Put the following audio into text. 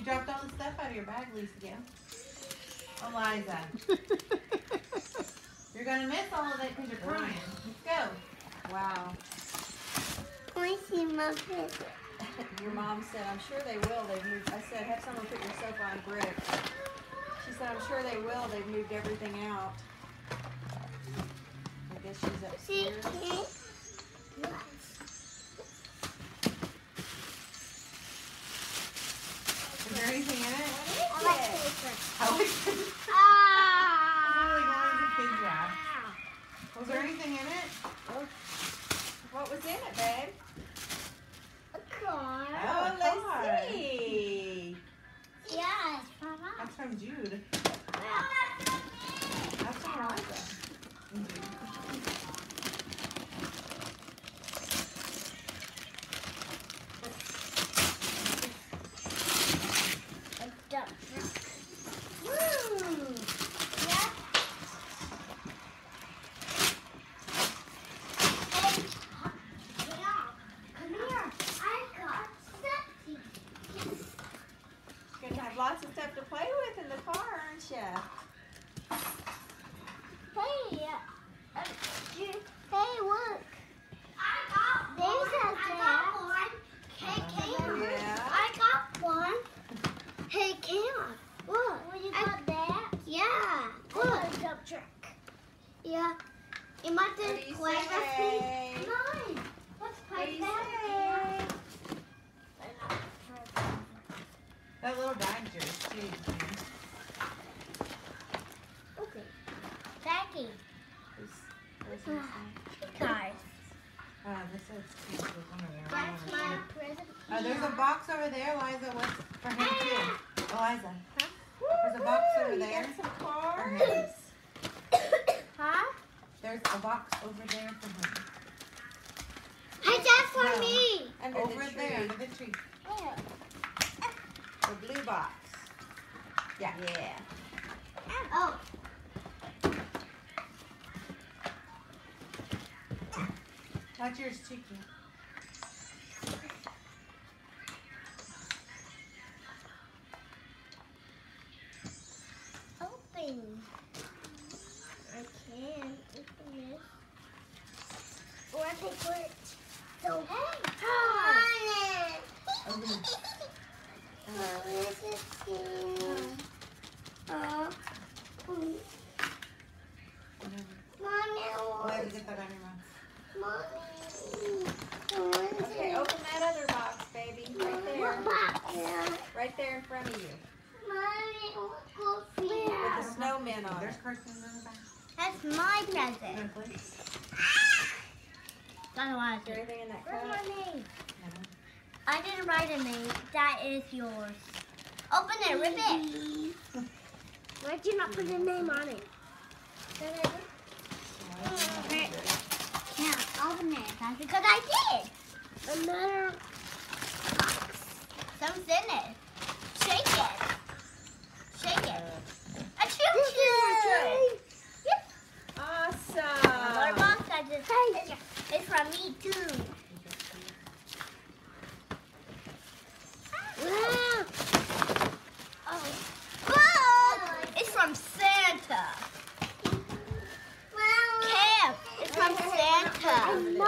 You dropped all the stuff out of your bag, Lisa. Eliza. You're going to miss all of it because you're crying. Let's go. Wow. I see my present. Your mom said, I'm sure they will. They've moved. I said, have someone put your sofa on brick. She said, I'm sure they will. They've moved everything out. I guess she's See, upstairs. Is there anything in it? I like paper. I like it. Ah! Was there anything in it? What was in it, babe? A car. Oh, Oh, a let's car. see. Yeah, it's from us. That's from Jude. Well, That's from Eliza. And Jude. a dump truck. Woo! Yeah. Hey, yeah. Come here. I got something. You're going to have lots of stuff to play with in the car, aren't you? Hey, hey, look. There's a dad. Hey, Cam. Yeah. I got one. Hey, Cam. Look. You got that? Yeah. Look. A dump truck. Yeah. You might What do just you play with me. say? Come on. Let's What play do you that. say? That little bag's yours, too. Okay. Becky. Where's this one? Cars. This is over there. That's my present. There's a box over there, Eliza. What's for him, too? Eliza. There's a box over Woo, you there. got some For cars. him. Huh? There's a box over there for him. Hey, that's for No. me. Under Over the tree. there, under the tree. The blue box. Yeah. Yeah. Oh. That's yours, too, Kim. Open. I can't open this. Or I can put it. So, hey, Open it. Eliza, get that out of your mouth. Okay, open that other box, baby. Right there. Right there in front of you. With the snowman on There's it. cartoons in the back. That's my present. Netflix. I don't want Is there anything in that Where's cup? my name? I didn't write a name. That is yours. Open it, rip it. Why'd you not put a name on it? Yeah, open it. That's because I did. Another box. Something's in it. Shake it. Shake it. A choo-choo. Yep. Another Awesome. box I just. It's from me too. Oh. It's from Santa. Cam, it's from Santa.